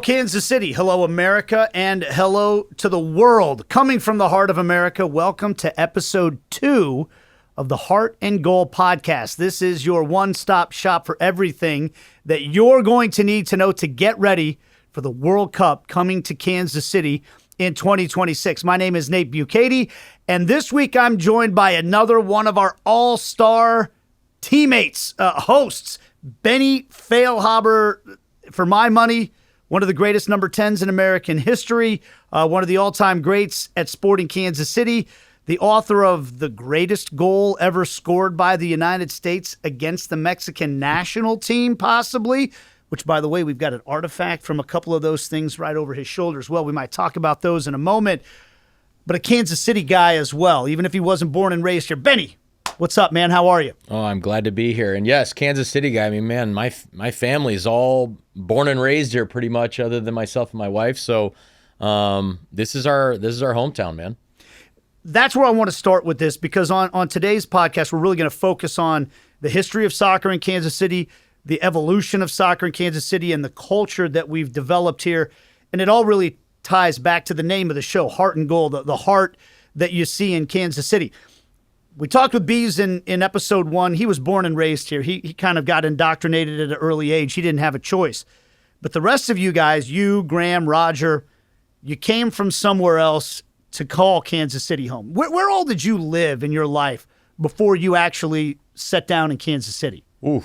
Kansas City. Hello, America, and hello to the world. Coming from the heart of America, welcome to episode 2 of the Heart and Goal podcast. This is your one-stop shop for everything that you're going to need to know to get ready for the World Cup coming to Kansas City in 2026. My name is Nate Bukaty, and this week I'm joined by another one of our all-star teammates, hosts, Benny Feilhaber. For my money, one of the greatest number 10s in American history, one of the all-time greats at Sporting Kansas City, the author of the greatest goal ever scored by the United States against the Mexican national team, possibly, which, by the way, we've got an artifact from a couple of those things right over his shoulder as well. We might talk about those in a moment, but a Kansas City guy as well, even if he wasn't born and raised here. Benny, what's up, man? How are you? Oh, I'm glad to be here. And yes, Kansas City guy. I mean, man, my family's all born and raised here pretty much, other than myself and my wife. So this is our hometown, man. That's where I want to start with this, because on today's podcast, we're really going to focus on the history of soccer in Kansas City, the evolution of soccer in Kansas City, and the culture that we've developed here. And it all really ties back to the name of the show, Heart and Goal, the heart that you see in Kansas City. We talked with Bees in episode 1. He was born and raised here. He kind of got indoctrinated at an early age. He didn't have a choice. But the rest of you guys, you, Graham, Roger, you came from somewhere else to call Kansas City home. Where all did you live in your life before you actually set down in Kansas City? Ooh,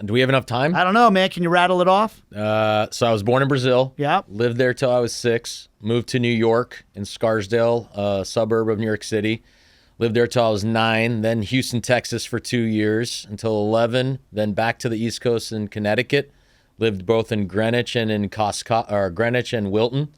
do we have enough time? I don't know, man. Can you rattle it off? So I was born in Brazil. Yeah. Lived there till I was 6. Moved to New York in Scarsdale, a suburb of New York City. Lived there till I was 9. Then Houston, Texas for 2 years until 11. Then back to the East Coast in Connecticut. Lived both in Greenwich and in Greenwich and Wilton.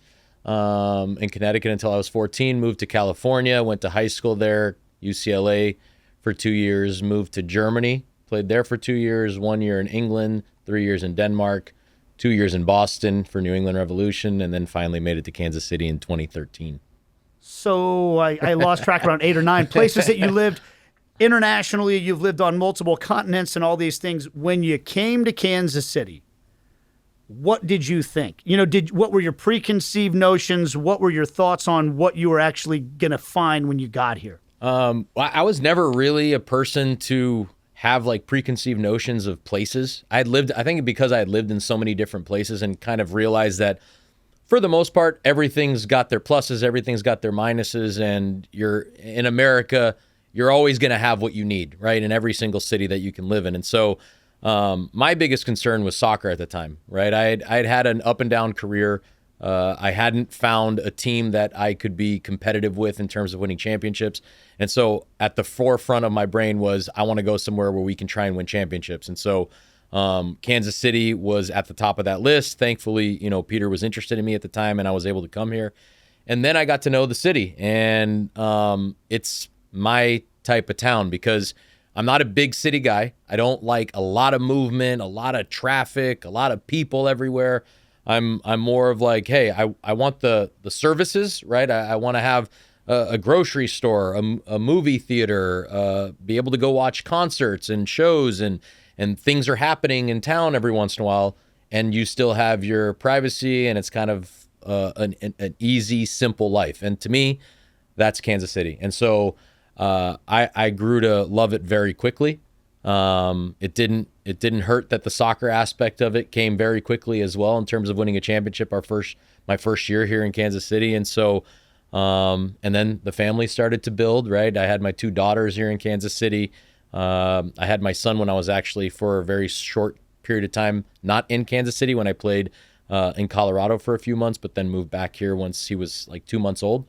In Connecticut until I was 14, moved to California, went to high school there, UCLA for 2 years, moved to Germany, played there for 2 years, 1 year in England, 3 years in Denmark, 2 years in Boston for New England Revolution, and then finally made it to Kansas City in 2013. So I lost track, around 8 or 9 places that you lived. Internationally, you've lived on multiple continents and all these things. When you came to Kansas City, what did you think? What were your preconceived notions? What were your thoughts on what you were actually going to find when you got here? I was never really a person to have like preconceived notions of places. I think because I had lived in so many different places and kind of realized that for the most part, everything's got their pluses, everything's got their minuses, and in America, you're always going to have what you need, right? In every single city that you can live in. And so my biggest concern was soccer at the time, right? I'd had an up and down career. I hadn't found a team that I could be competitive with in terms of winning championships. And so at the forefront of my brain was, I want to go somewhere where we can try and win championships. And so Kansas City was at the top of that list. Thankfully, Peter was interested in me at the time and I was able to come here. And then I got to know the city, and it's my type of town because I'm not a big city guy. I don't like a lot of movement, a lot of traffic, a lot of people everywhere. I'm more of like, hey, I want the services, right? I want to have a grocery store, a movie theater, be able to go watch concerts and shows, and things are happening in town every once in a while, and you still have your privacy, and it's kind of an easy, simple life. And to me, that's Kansas City. And so I grew to love it very quickly. It didn't hurt that the soccer aspect of it came very quickly as well in terms of winning a championship my first year here in Kansas City. And so and then the family started to build, right? I had my 2 daughters here in Kansas City. I had my son when I was actually, for a very short period of time, not in Kansas City, when I played in Colorado for a few months, but then moved back here once he was like 2 months old.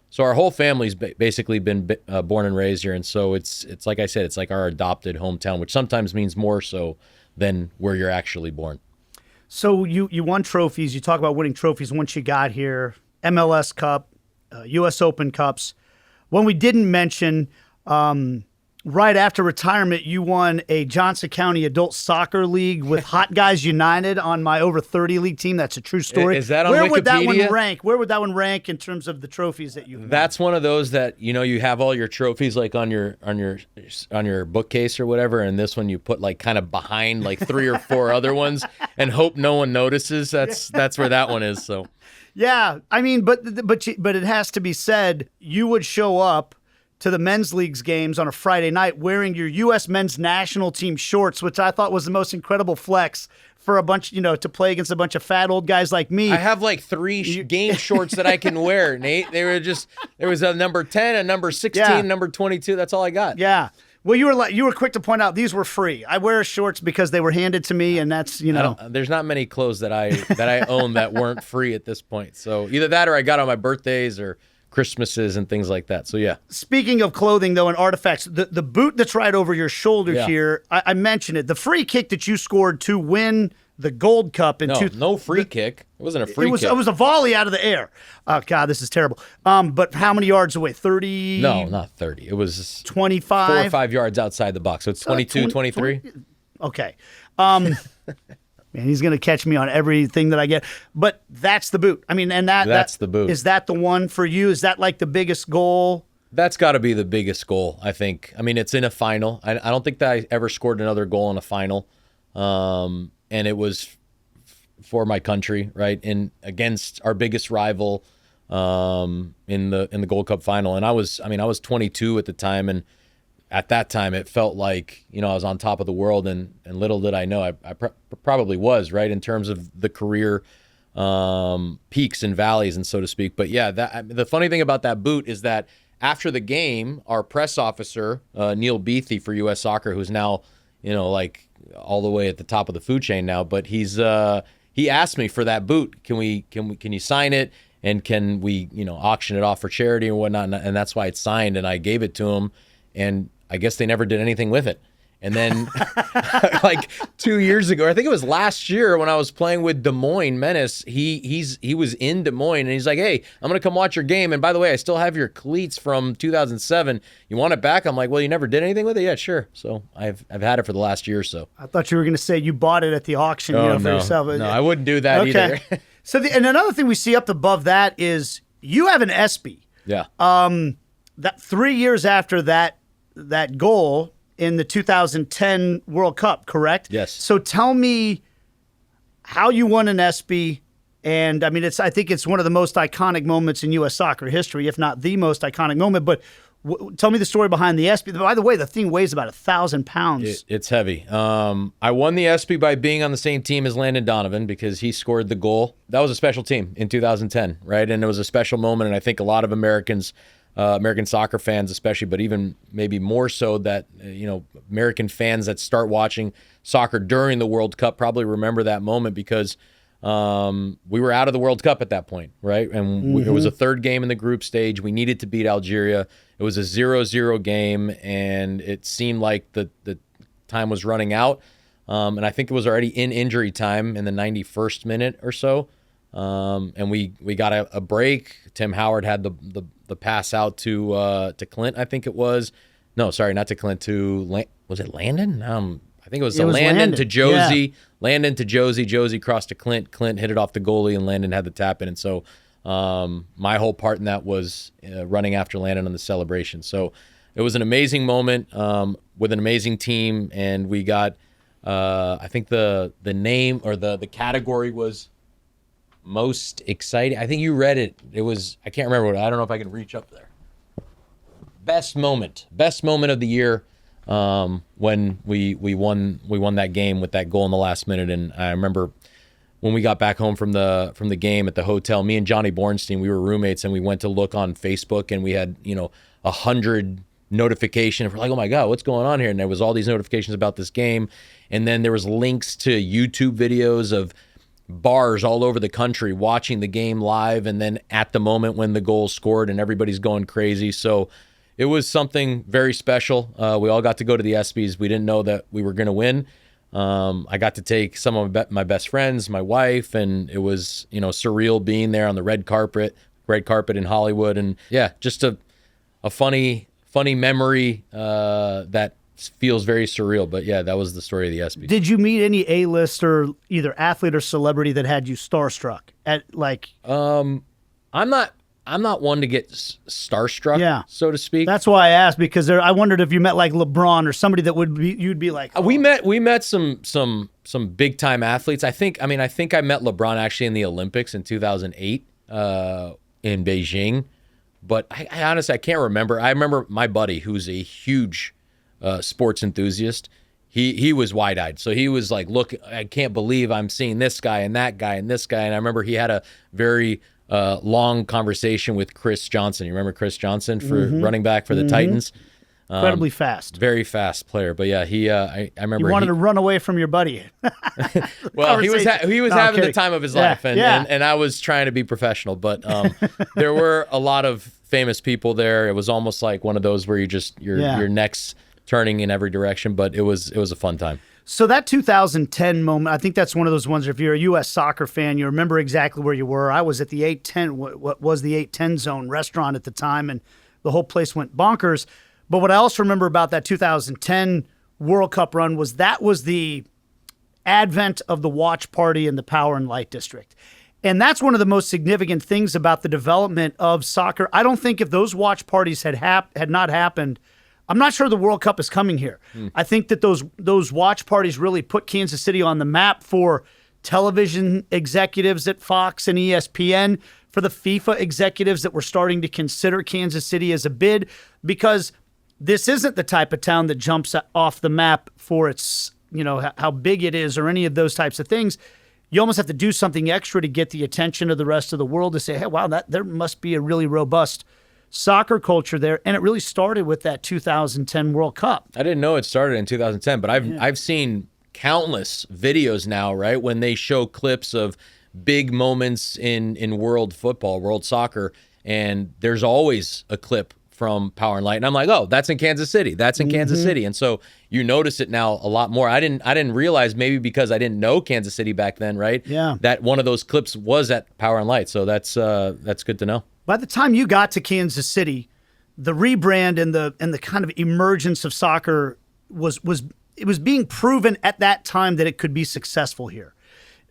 So our whole family's basically been born and raised here. And so it's like I said, it's like our adopted hometown, which sometimes means more so than where you're actually born. So you won trophies. You talk about winning trophies once you got here, MLS Cup, U.S. Open Cups. One we didn't mention, right after retirement, you won a Johnson County Adult Soccer League with Hot Guys United on my over 30 league team. That's a true story. Is that on Where Wikipedia? would that one rank? Where would that one rank in terms of the trophies that you won? That's one of those that, you have all your trophies like on your bookcase or whatever, and this one you put like kind of behind like 3 or 4 other ones and hope no one notices. That's where that one is. So yeah, I mean, but it has to be said, you would show up to the men's leagues games on a Friday night wearing your U.S. men's national team shorts, which I thought was the most incredible flex for a bunch, to play against a bunch of fat old guys like me. I have like 3 game shorts that I can wear, Nate. There was a number 10, a number 16, number 22. That's all I got. Yeah. Well, you were quick to point out these were free. I wear shorts because they were handed to me, and that's There's not many clothes that I own that weren't free at this point. So either that or I got on my birthdays or Christmases and things like that. So yeah. Speaking of clothing though and artifacts, the boot that's right over your shoulder here, I mentioned it. The free kick that you scored to win the Gold Cup in no free kick. It wasn't a free kick. It was a volley out of the air. Oh God, this is terrible. But how many yards away? 30? No, not 30. It was 25? 4 or 5 yards outside the box. So it's 22, 23. Okay. Man, he's going to catch me on everything that I get. But that's the boot. I mean, and that's the boot. Is that the one for you? Is that like the biggest goal? That's got to be the biggest goal, I think. I mean, it's in a final. I don't think that I ever scored another goal in a final. And it was for my country, right? And against our biggest rival in the Gold Cup final. And I was 22 at the time, and at that time it felt like, I was on top of the world, and little did I know I probably was, right, in terms of the career peaks and valleys, and so to speak. But yeah, the funny thing about that boot is that after the game, our press officer, Neil Beathy for U.S. Soccer, who's now, like all the way at the top of the food chain now, but he asked me for that boot. Can you sign it, and can we auction it off for charity or whatnot? And that's why it's signed, and I gave it to him, and I guess they never did anything with it. And then like 2 years ago, I think it was last year when I was playing with Des Moines Menace, he was in Des Moines, and he's like, "Hey, I'm going to come watch your game. And by the way, I still have your cleats from 2007. You want it back?" I'm like, "Well, you never did anything with it?" "Yeah, sure." So I've had it for the last year or so. I thought you were going to say you bought it at the auction, for yourself. No, I wouldn't do that either. So and another thing we see up above that is you have an ESPY. Yeah. That 3 years after that goal in the 2010 World Cup, correct? Yes. So tell me how you won an ESPY, and I mean, I think it's one of the most iconic moments in U.S. soccer history, if not the most iconic moment. But tell me the story behind the ESPY. By the way, the thing weighs about 1,000 pounds. It's heavy. I won the ESPY by being on the same team as Landon Donovan because he scored the goal. That was a special team in 2010, right? And it was a special moment, and I think a lot of American soccer fans especially, but even maybe more so that, American fans that start watching soccer during the World Cup probably remember that moment because we were out of the World Cup at that point, right? And it was a third game in the group stage. We needed to beat Algeria. It was a 0-0 game, and it seemed like the time was running out. And I think it was already in injury time in the 91st minute or so. And we got a break. Tim Howard had the pass out to Clint, I think it was. No, sorry, not to Clint. Was it Landon? I think it was Landon to Josie. Yeah. Landon to Josie. Josie crossed to Clint. Clint hit it off the goalie, and Landon had the tap in. And so my whole part in that was running after Landon on the celebration. So it was an amazing moment with an amazing team, and we got I think the name or the category was most exciting. I think you read it. It was, I can't remember what, I don't know if I can reach up there. Best moment of the year when we won that game with that goal in the last minute. And I remember when we got back home from the game at the hotel, me and Johnny Bornstein, we were roommates, and we went to look on Facebook, and we had 100 notifications. We're like, oh my God, what's going on here? And there was all these notifications about this game, and then there was links to YouTube videos of bars all over the country watching the game live, and then at the moment when the goal scored, and everybody's going crazy. So it was something very special. We all got to go to the ESPYs. We didn't know that we were going to win. I got to take some of my best friends, my wife, and it was surreal being there on the red carpet in Hollywood. And yeah, just a funny funny memory that feels very surreal. But yeah, that was the story of the ESPY. Did you meet any A-lister, either athlete or celebrity, that had you starstruck at like? I'm not one to get starstruck, Yeah. so to speak. That's why I asked, because I wondered if you met like LeBron or somebody that you'd be like. Oh. We met some big time athletes. I think I met LeBron actually in the Olympics in 2008 in Beijing, but I honestly I can't remember. I remember my buddy, who's a huge sports enthusiast. He was wide-eyed, so he was like, "Look, I can't believe I'm seeing this guy and that guy and this guy." And I remember he had a very long conversation with Chris Johnson. You remember Chris Johnson for running back for the Titans? Incredibly fast. Very fast player. But yeah, I remember you wanted to run away from your buddy. Well, he was having the time of his life, and yeah. and I was trying to be professional. But there were a lot of famous people there. It was almost like one of those where your neck's turning in every direction. But it was a fun time. So that 2010 moment, I think that's one of those ones, if you're a U.S. soccer fan, you remember exactly where you were. I was at the 810, what was the 810 Zone restaurant at the time, and the whole place went bonkers. But what I also remember about that 2010 World Cup run was the advent of the watch party in the Power and Light District. And that's one of the most significant things about the development of soccer. I don't think if those watch parties had not happened, I'm not sure the World Cup is coming here. I think that those watch parties really put Kansas City on the map for television executives at Fox and ESPN, for the FIFA executives that were starting to consider Kansas City as a bid, because this isn't the type of town that jumps off the map for its, how big it is or any of those types of things. You almost have to do something extra to get the attention of the rest of the world to say, hey, wow, there must be a really robust soccer culture there. And it really started with that 2010 World Cup. I didn't know it started in 2010, but I've seen countless videos now, right, when they show clips of big moments in world football, world soccer, and there's always a clip from Power and Light, and I'm like, oh, that's in Kansas City. That's in Kansas City. And so you notice it now a lot more. I didn't realize, maybe because I didn't know Kansas City back then, right? Yeah. That one of those clips was at Power and Light. So that's good to know. By the time you got to Kansas City, the rebrand and the kind of emergence of soccer was being proven at that time that it could be successful here.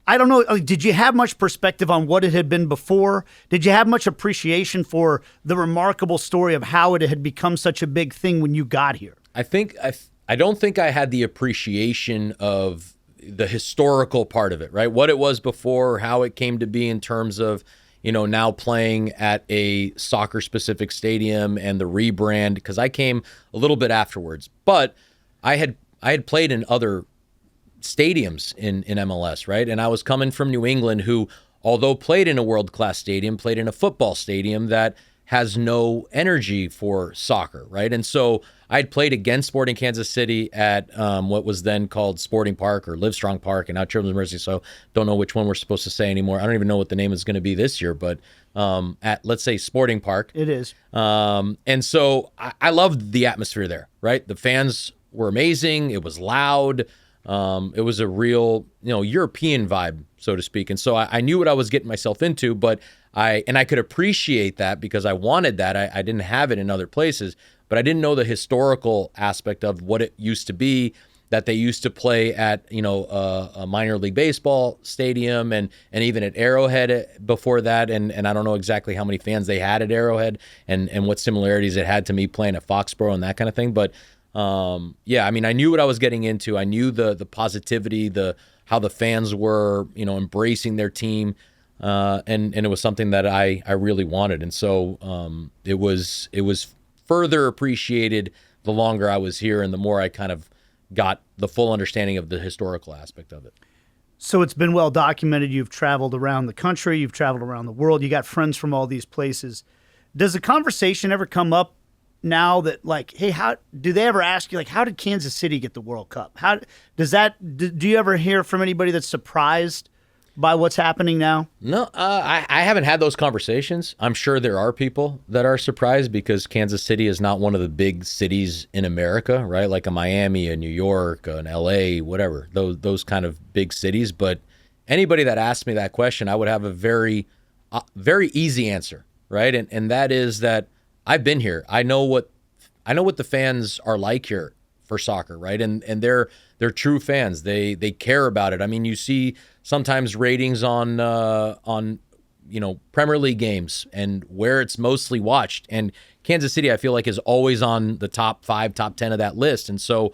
I don't know, did you have much perspective on what it had been before? Did you have much appreciation for the remarkable story of how it had become such a big thing when you got here? I don't think I had the appreciation of the historical part of it, right? What it was before, how it came to be in terms of, now playing at a soccer-specific stadium and the rebrand, because I came a little bit afterwards. But I had played in other stadiums in MLS, right? And I was coming from New England, who, although played in a world-class stadium, played in a football stadium that has no energy for soccer, right? And so I'd played against Sporting Kansas City at what was then called Sporting Park or Livestrong Park, and now Children's Mercy, so don't know which one we're supposed to say anymore. I don't even know what the name is going to be this year, but at, let's say, Sporting Park. It is. And so I loved the atmosphere there, right? The fans were amazing. It was loud. It was a real, European vibe, so to speak. And so I knew what I was getting myself into, but I could appreciate that because I wanted that. I didn't have it in other places, but I didn't know the historical aspect of what it used to be, that they used to play at, a minor league baseball stadium and even at Arrowhead before that. And I don't know exactly how many fans they had at Arrowhead and what similarities it had to me playing at Foxborough and that kind of thing. But I knew what I was getting into. I knew the positivity, how the fans were, embracing their team. And it was something that I really wanted. And so, it was further appreciated the longer I was here and the more I kind of got the full understanding of the historical aspect of it. So it's been well documented. You've traveled around the country. You've traveled around the world. You got friends from all these places. Does the conversation ever come up now that, like, hey, how do they ever ask you, like, how did Kansas City get the World Cup? How does that, do you ever hear from anybody that's surprised by what's happening now? No, I haven't had those conversations. I'm sure there are people that are surprised because Kansas City is not one of the big cities in America, right? Like a Miami, a New York, an LA, whatever, those kind of big cities. But anybody that asked me that question, I would have a very, very easy answer, right? And that is that I've been here. I know what I know what the fans are like here for soccer, right? And they're true fans. They care about it. I mean, you see sometimes ratings on Premier League games and where it's mostly watched. And Kansas City, I feel like, is always on the top 5, top 10 of that list. And so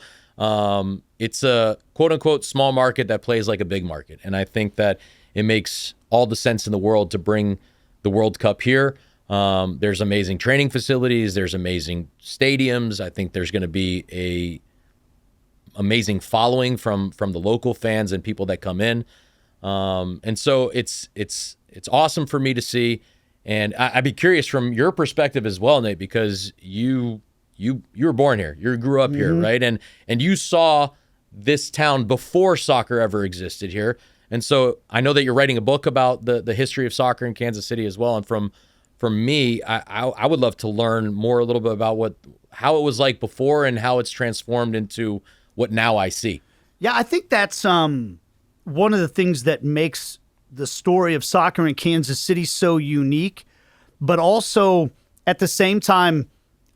it's a quote unquote small market that plays like a big market. And I think that it makes all the sense in the world to bring the World Cup here. There's amazing training facilities. There's amazing stadiums. I think there's going to be a amazing following from the local fans and people that come in. And so it's awesome for me to see. And I'd be curious from your perspective as well, Nate, because you were born here. You grew up here, right? And you saw this town before soccer ever existed here. And so I know that you're writing a book about the history of soccer in Kansas City as well. And from me, I would love to learn more a little bit about how it was like before and how it's transformed into what now I see. Yeah, I think that's one of the things that makes the story of soccer in Kansas City so unique, but also at the same time,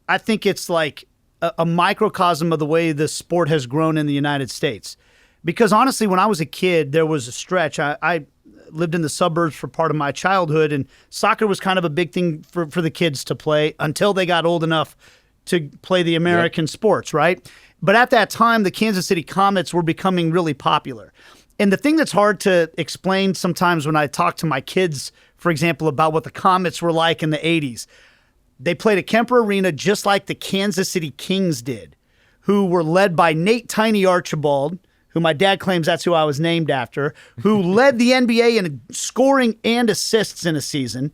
I think it's like a microcosm of the way the sport has grown in the United States. Because honestly, when I was a kid, there was a stretch. I lived in the suburbs for part of my childhood, and soccer was kind of a big thing for the kids to play until they got old enough to play the American sports, right? But at that time, the Kansas City Comets were becoming really popular. And the thing that's hard to explain sometimes when I talk to my kids, for example, about what the Comets were like in the 80s, they played at Kemper Arena just like the Kansas City Kings did, who were led by Nate Tiny Archibald, who my dad claims that's who I was named after, who led the NBA in scoring and assists in a season.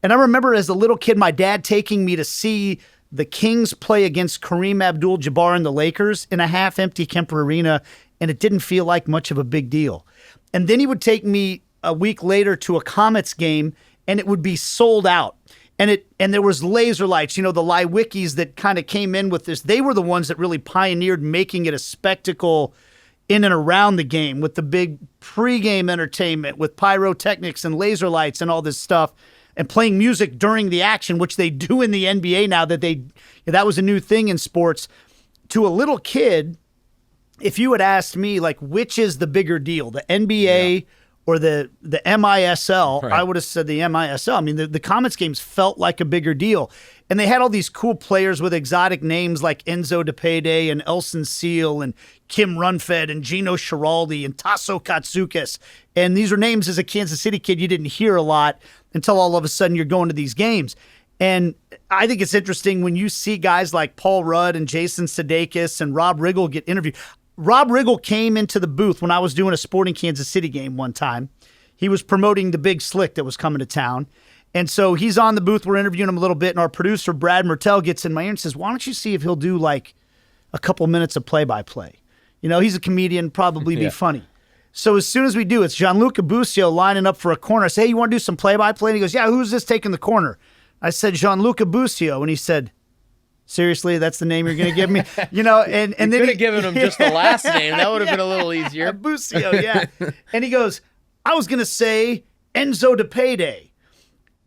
And I remember as a little kid, my dad taking me to see the Kings play against Kareem Abdul-Jabbar and the Lakers in a half-empty Kemper Arena, and it didn't feel like much of a big deal. And then he would take me a week later to a Comets game, and it would be sold out. And there was laser lights, the Liwikis that kind of came in with this. They were the ones that really pioneered making it a spectacle in and around the game with the big pregame entertainment with pyrotechnics and laser lights and all this stuff, and playing music during the action, which they do in the NBA now. That was a new thing in sports. To a little kid, if you had asked me, like, which is the bigger deal, the NBA or the MISL, right, I would have said the MISL. I mean, the Comets games felt like a bigger deal. And they had all these cool players with exotic names like Enzo DePede and Elson Seal and Kim Runfed and Gino Schiraldi and Tasso Katsukis. And these are names as a Kansas City kid you didn't hear a lot until all of a sudden you're going to these games. And I think it's interesting when you see guys like Paul Rudd and Jason Sudeikis and Rob Riggle get interviewed. Rob Riggle came into the booth when I was doing a Sporting Kansas City game one time. He was promoting the Big Slick that was coming to town. And so he's on the booth. We're interviewing him a little bit. And our producer, Brad Mertel, gets in my ear and says, why don't you see if he'll do like a couple minutes of play-by-play? He's a comedian, probably be funny. So as soon as we do, it's Gianluca Busio lining up for a corner. I say, hey, you want to do some play-by-play? And he goes, yeah, who's this taking the corner? I said, Gianluca Busio. And he said, seriously, that's the name you're going to give me? And then he could have given him just the last name. That would have been a little easier. Busio, yeah. And he goes, I was going to say Enzo DePede.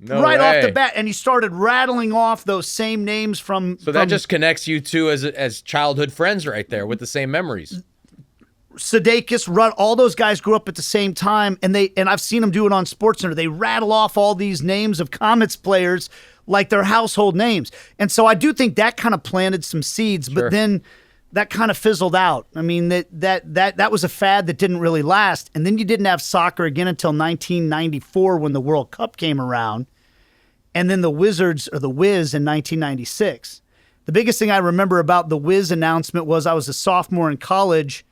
No right way. Off the bat, and he started rattling off those same names from. So that just connects you two as childhood friends, right there, with the same memories. Sudeikis, Rudd, all those guys grew up at the same time, and I've seen them do it on SportsCenter. They rattle off all these names of Comets players like they're household names, and so I do think that kind of planted some seeds, but then that kind of fizzled out. I mean, that was a fad that didn't really last. And then you didn't have soccer again until 1994 when the World Cup came around. And then the Wizards, or the Wiz, in 1996. The biggest thing I remember about the Wiz announcement was I was a sophomore in college,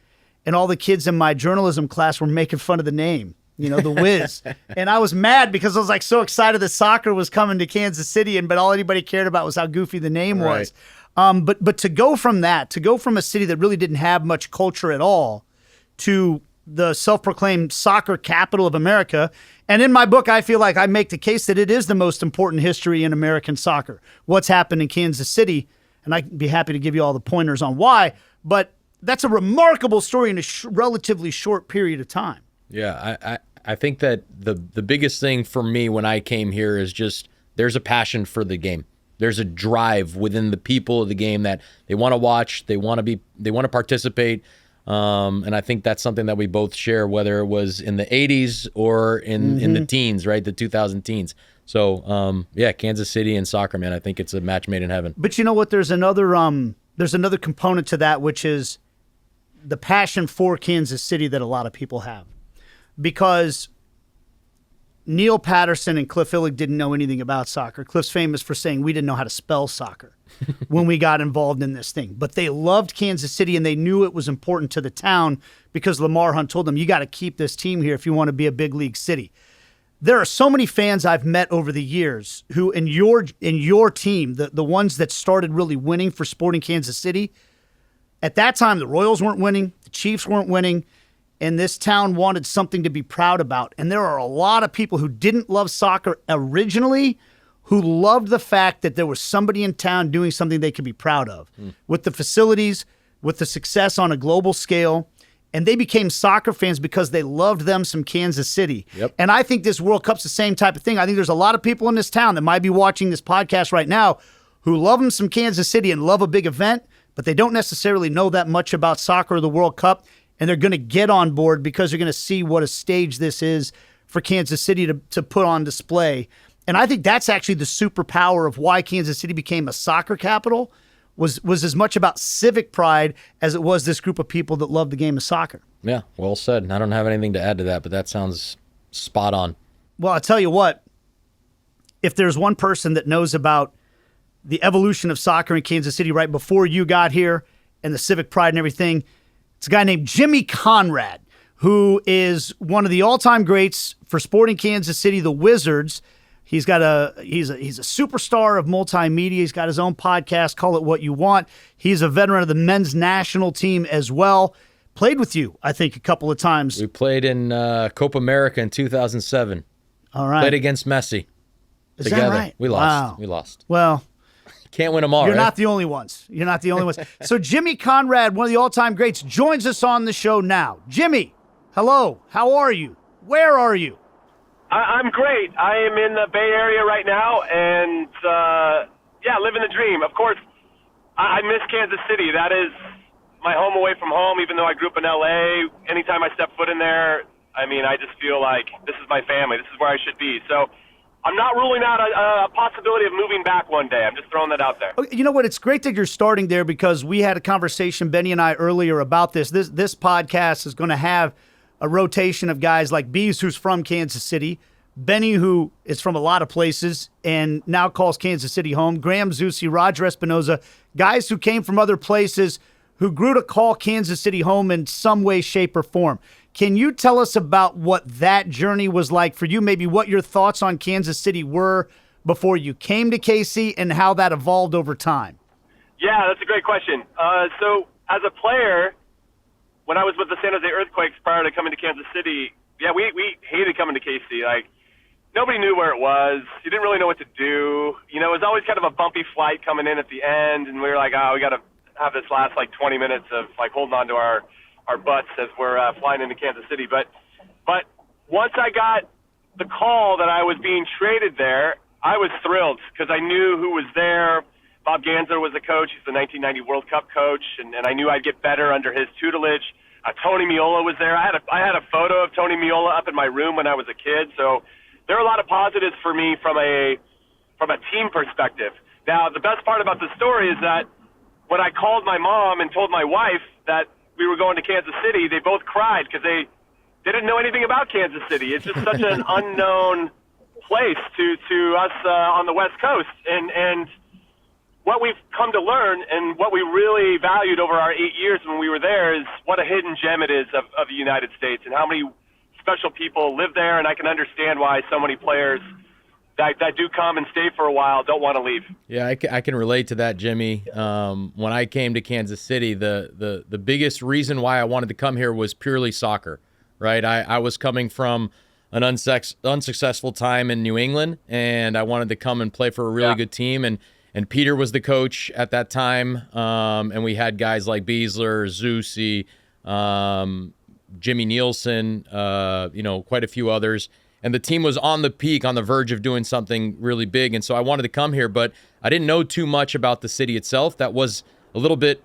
and all the kids in my journalism class were making fun of the name, the Wiz. And I was mad because I was like so excited that soccer was coming to Kansas City, but all anybody cared about was how goofy the name was. But to go from a city that really didn't have much culture at all to the self-proclaimed soccer capital of America, and in my book, I feel like I make the case that it is the most important history in American soccer, what's happened in Kansas City, and I'd be happy to give you all the pointers on why, but that's a remarkable story in a relatively short period of time. Yeah, I think that the biggest thing for me when I came here is just there's a passion for the game. There's a drive within the people of the game that they want to watch, they want to participate. And I think that's something that we both share, whether it was in the 80s or in the teens, right? The 2000 teens. So, Kansas City and soccer, man, I think it's a match made in heaven. But you know what? There's another component to that, which is the passion for Kansas City that a lot of people have. Because Neil Patterson and Cliff Illig didn't know anything about soccer. Cliff's famous for saying we didn't know how to spell soccer when we got involved in this thing. But they loved Kansas City, and they knew it was important to the town because Lamar Hunt told them, you got to keep this team here if you want to be a big league city. There are so many fans I've met over the years who, in your team, the ones that started really winning for Sporting Kansas City, at that time the Royals weren't winning, the Chiefs weren't winning, and this town wanted something to be proud about. And there are a lot of people who didn't love soccer originally who loved the fact that there was somebody in town doing something they could be proud of. With the facilities, with the success on a global scale. And they became soccer fans because they loved them some Kansas City. Yep. And I think this World Cup's the same type of thing. I think there's a lot of people in this town that might be watching this podcast right now who love them some Kansas City and love a big event, but they don't necessarily know that much about soccer or the World Cup. And they're going to get on board because they're going to see what a stage this is for Kansas City to put on display. And I think that's actually the superpower of why Kansas City became a soccer capital was as much about civic pride as it was this group of people that love the game of soccer. Yeah, well said. I don't have anything to add to that, but that sounds spot on. Well, I'll tell you what, if there's one person that knows about the evolution of soccer in Kansas City right before you got here and the civic pride and everything, it's a guy named Jimmy Conrad, who is one of the all-time greats for Sporting Kansas City, the Wizards. He's a superstar of multimedia. He's got his own podcast, Call It What You Want. He's a veteran of the men's national team as well. Played with you, I think, a couple of times. We played in Copa America in 2007. All right. Played against Messi. Is together. that right? We lost. Wow. We lost. Well, can't win them all, you're right? not the only ones. You're not the only ones. So Jimmy Conrad, one of the all-time greats, joins us on the show now. Jimmy, hello. How are you? Where are you? I'm great. I am in the Bay Area right now, and living the dream. Of course, I miss Kansas City. That is my home away from home, even though I grew up in L.A. Anytime I step foot in there, I just feel like this is my family. This is where I should be. So I'm not ruling out a possibility of moving back one day. I'm just throwing that out there. You know what? It's great that you're starting there because we had a conversation, Benny and I, earlier about this. This podcast is going to have a rotation of guys like Bees, who's from Kansas City, Benny, who is from a lot of places and now calls Kansas City home, Graham Zusi, Roger Espinoza, guys who came from other places who grew to call Kansas City home in some way, shape, or form. Can you tell us about what that journey was like for you, maybe what your thoughts on Kansas City were before you came to KC and how that evolved over time? Yeah, that's a great question. So as a player, when I was with the San Jose Earthquakes prior to coming to Kansas City, we hated coming to KC. Like, nobody knew where it was. You didn't really know what to do. It was always kind of a bumpy flight coming in at the end, and we were like, we got to have this last, 20 minutes of, holding on to our butts as we're flying into Kansas City. But once I got the call that I was being traded there, I was thrilled because I knew who was there. Bob Gansler was the coach. He's the 1990 World Cup coach, and I knew I'd get better under his tutelage. Tony Meola was there. I had a photo of Tony Meola up in my room when I was a kid. So there are a lot of positives for me from a team perspective. Now, the best part about the story is that when I called my mom and told my wife that we were going to Kansas City, they both cried because they didn't know anything about Kansas City. It's just such an unknown place to us on the West Coast. And what we've come to learn and what we really valued over our 8 years when we were there is what a hidden gem it is of the United States and how many special people live there. And I can understand why so many players that do come and stay for a while don't want to leave. Yeah, I can relate to that, Jimmy. When I came to Kansas City, the biggest reason why I wanted to come here was purely soccer, right? I was coming from an unsuccessful time in New England, and I wanted to come and play for a really good team. And Peter was the coach at that time, and we had guys like Beasler, Zusi, Jimmy Nielsen, quite a few others. and the team was on the peak, on the verge of doing something really big. And so I wanted to come here, but I didn't know too much about the city itself. That was a little bit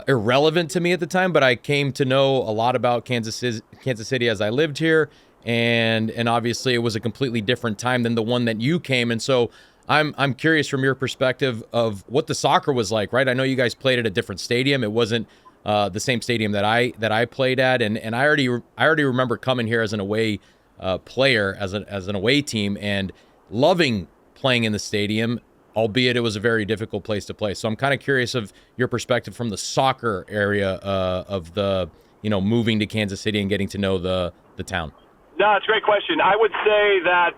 irrelevant to me at the time, but I came to know a lot about Kansas City as I lived here, and obviously it was a completely different time than the one that you came. And so I'm curious from your perspective of what the soccer was like, right? I know you guys played at a different stadium. It wasn't the same stadium that I played at, and I already remember coming here as an away player, as an away team, and loving playing in the stadium, albeit it was a very difficult place to play. So I'm kind of curious of your perspective from the soccer area of the, moving to Kansas City and getting to know the town. No, it's a great question. I would say that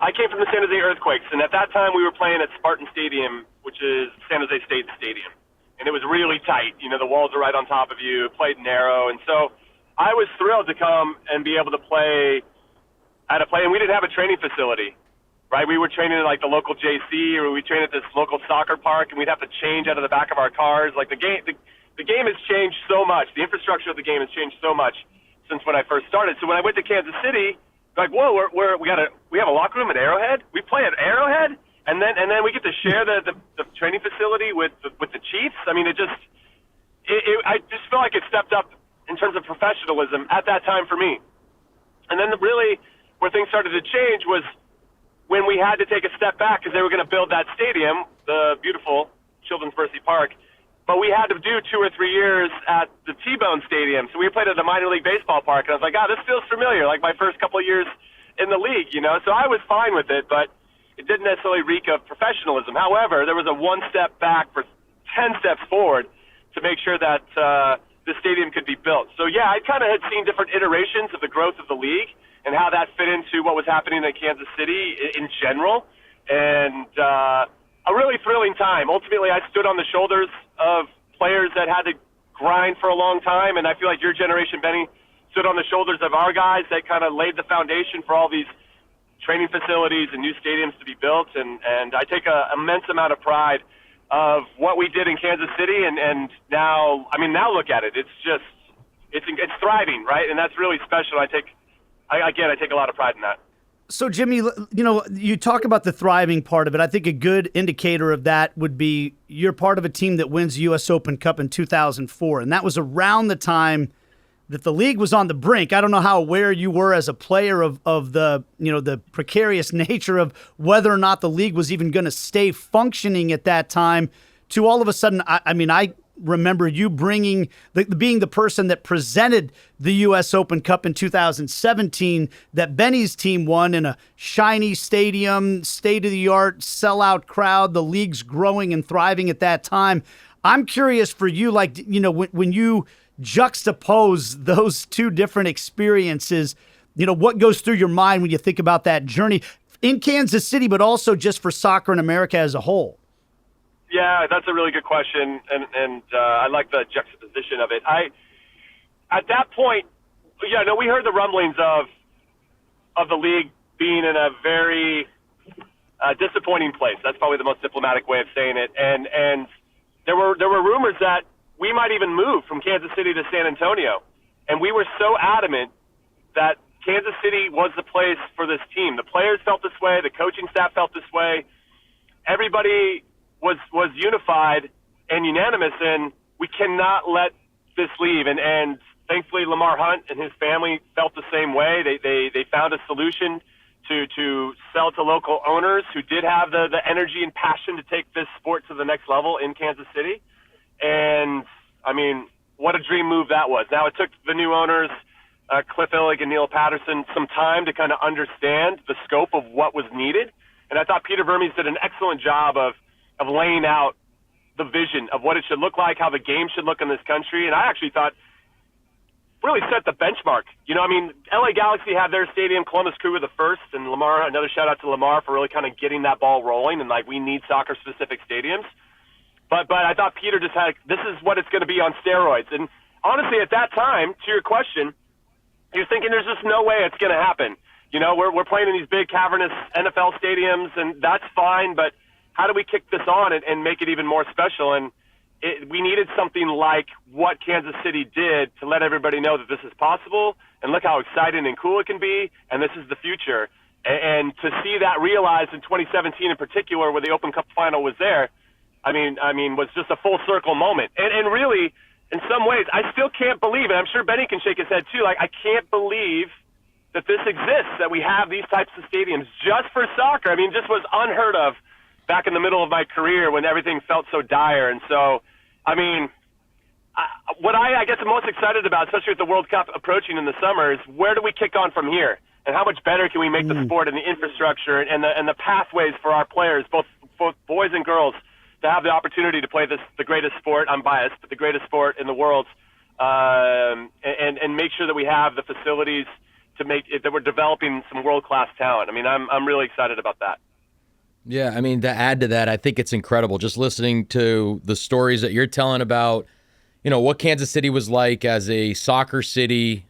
I came from the San Jose Earthquakes, and at that time we were playing at Spartan Stadium, which is San Jose State Stadium. And it was really tight. The walls are right on top of you, played narrow. And so I was thrilled to come and be able to play at a play. And we didn't have a training facility, right? We were training in like the local JC, or we trained at this local soccer park, and we'd have to change out of the back of our cars. Like the game has changed so much. The infrastructure of the game has changed so much since when I first started. So when I went to Kansas City, like, whoa, we have a locker room at Arrowhead. We play at Arrowhead, and then we get to share the training facility with the Chiefs. I mean, I just feel like it stepped up in terms of professionalism at that time for me. And then really where things started to change was when we had to take a step back because they were going to build that stadium, the beautiful Children's Mercy Park. But we had to do 2 or 3 years at the T-Bone Stadium. So we played at the minor league baseball park. And I was like, this feels familiar, like my first couple of years in the league, So I was fine with it, but it didn't necessarily reek of professionalism. However, there was a 1 step back for 10 steps forward to make sure that the stadium could be built. So, yeah, I kind of had seen different iterations of the growth of the league and how that fit into what was happening in Kansas City in general. And a really thrilling time. Ultimately, I stood on the shoulders of players that had to grind for a long time, and I feel like your generation, Benny, stood on the shoulders of our guys that kind of laid the foundation for all these training facilities and new stadiums to be built. And I take an immense amount of pride of what we did in Kansas City, and now look at it. It's thriving, right? And that's really special. I take a lot of pride in that. So, Jimmy, you talk about the thriving part of it. I think a good indicator of that would be you're part of a team that wins the U.S. Open Cup in 2004, and that was around the time that the league was on the brink. I don't know how aware you were as a player of the the precarious nature of whether or not the league was even going to stay functioning at that time. To all of a sudden, I remember you being the person that presented the U.S. Open Cup in 2017 that Benny's team won in a shiny stadium, state-of-the-art, sellout crowd. The league's growing and thriving at that time. I'm curious for you, when you juxtapose those two different experiences, what goes through your mind when you think about that journey in Kansas City, but also just for soccer in America as a whole? Yeah, that's a really good question, and I like the juxtaposition of it. At that point, we heard the rumblings of the league being in a very disappointing place. That's probably the most diplomatic way of saying it. And there were rumors that we might even move from Kansas City to San Antonio, and we were so adamant that Kansas City was the place for this team. The players felt this way. The coaching staff felt this way. Everybody was unified and unanimous in we cannot let this leave. And thankfully Lamar Hunt and his family felt the same way. They found a solution to sell to local owners who did have the energy and passion to take this sport to the next level in Kansas City. And what a dream move that was. Now it took the new owners, Cliff Illig and Neil Patterson, some time to kind of understand the scope of what was needed. And I thought Peter Vermes did an excellent job of laying out the vision of what it should look like, how the game should look in this country. And I actually thought really set the benchmark. LA Galaxy had their stadium, Columbus Crew were the first, and Lamar, another shout out to Lamar for really kind of getting that ball rolling. And we need soccer specific stadiums. But I thought Peter just had, this is what it's going to be on steroids. And honestly, at that time, to your question, you're thinking there's just no way it's going to happen. We're playing in these big cavernous NFL stadiums, and that's fine, but how do we kick this on and make it even more special? And we needed something like what Kansas City did to let everybody know that this is possible, and look how exciting and cool it can be, and this is the future. And to see that realized in 2017 in particular, where the Open Cup final was there, I mean, was just a full circle moment. And really, in some ways, I still can't believe, and I'm sure Benny can shake his head too, like, I can't believe that this exists, that we have these types of stadiums just for soccer. I mean, just was unheard of back in the middle of my career when everything felt so dire. And so, I mean, what I guess I'm most excited about, especially with the World Cup approaching in the summer, is where do we kick on from here? And how much better can we make the sport and the infrastructure and the pathways for our players, both boys and girls, to have the opportunity to play the greatest sport, I'm biased, but the greatest sport in the world, and make sure that we have the facilities to make it, that we're developing some world-class talent. I mean, I'm really excited about that. Yeah, I mean, to add to that, I think it's incredible just listening to the stories that you're telling about, you know, what Kansas City was like as a soccer city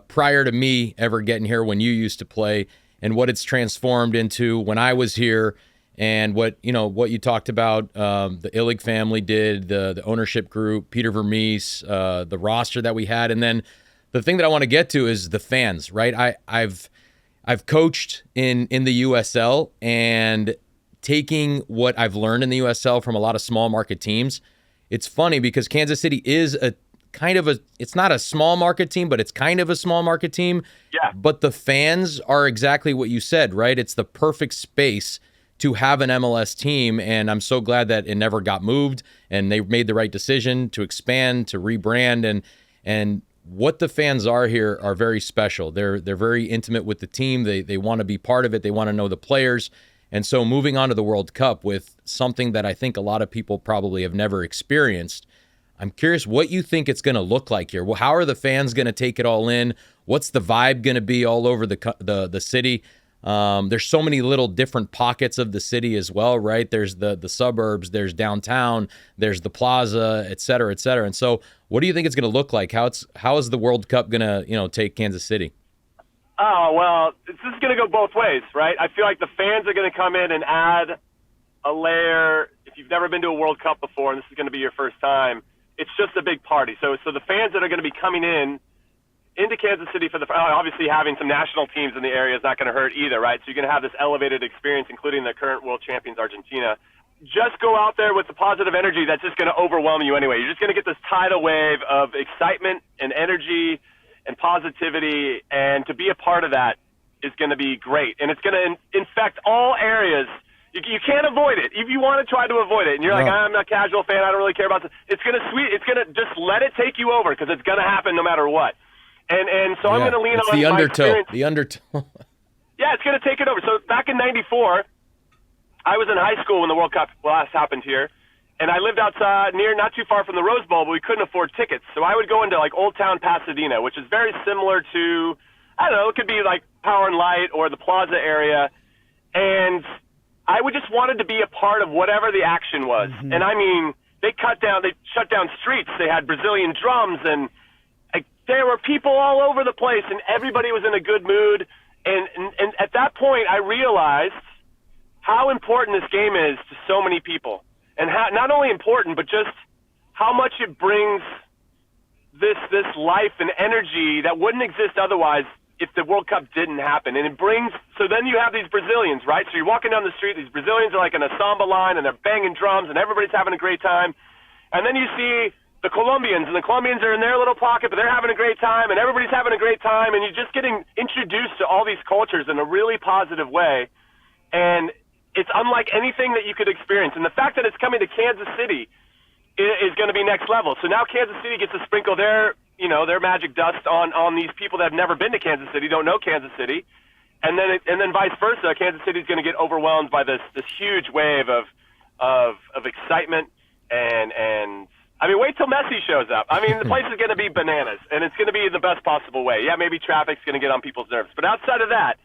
prior to me ever getting here when you used to play, and what it's transformed into when I was here, and what you talked about, the Illig family did, the ownership group, Peter Vermees, the roster that we had, and then the thing that I want to get to is the fans, right? I've coached in the USL, and taking what I've learned in the USL from a lot of small market teams, it's funny because Kansas City is it's not a small market team, but it's kind of a small market team. Yeah. But the fans are exactly what you said, right? It's the perfect space to have an MLS team, and I'm so glad that it never got moved, and they made the right decision to expand, to rebrand, and what the fans are here are very special. They're very intimate with the team. They want to be part of it. They want to know the players. And so moving on to the World Cup with something that I think a lot of people probably have never experienced, I'm curious what you think it's going to look like here. Well, how are the fans going to take it all in? What's the vibe going to be all over the city? There's so many little different pockets of the city as well, right? There's the suburbs, there's downtown, there's the plaza, et cetera, et cetera. And so what do you think it's going to look like? How is the World Cup going to, take Kansas City? Oh, well, this is going to go both ways, right? I feel like the fans are going to come in and add a layer. If you've never been to a World Cup before and this is going to be your first time, it's just a big party. So the fans that are going to be coming into Kansas City for obviously having some national teams in the area is not going to hurt either, right? So you're going to have this elevated experience, including the current world champions, Argentina. Just go out there with the positive energy that's just going to overwhelm you anyway. You're just going to get this tidal wave of excitement and energy and positivity, and to be a part of that is going to be great. And it's going to infect all areas. You can't avoid it. If you want to try to avoid it, and you're like, I'm a casual fan, I don't really care about this, it's going to just let it take you over, because it's going to happen no matter what. And so I'm going to lean on my experience. The undertow. Yeah, it's going to take it over. So back in '94, I was in high school when the World Cup last happened here, and I lived outside not too far from the Rose Bowl, but we couldn't afford tickets. So I would go into like Old Town Pasadena, which is very similar to, I don't know, it could be like Power and Light or the Plaza area, and I would just wanted to be a part of whatever the action was. Mm-hmm. And I mean, they shut down streets. They had Brazilian drums, and there were people all over the place, and everybody was in a good mood. And at that point, I realized how important this game is to so many people, and how not only important, but just how much it brings this life and energy that wouldn't exist otherwise if the World Cup didn't happen. And it brings, so then you have these Brazilians, right? So you're walking down the street, these Brazilians are like in a samba line, and they're banging drums, and everybody's having a great time. And then you see the Colombians, and the Colombians are in their little pocket, but they're having a great time, and everybody's having a great time, and you're just getting introduced to all these cultures in a really positive way. And it's unlike anything that you could experience. And the fact that it's coming to Kansas City is going to be next level. So now Kansas City gets to sprinkle their magic dust on these people that have never been to Kansas City, don't know Kansas City, and then vice versa. Kansas City is going to get overwhelmed by this huge wave of excitement and I mean, wait till Messi shows up. I mean, the place is going to be bananas, and it's going to be the best possible way. Yeah, maybe traffic's going to get on people's nerves, but outside of that,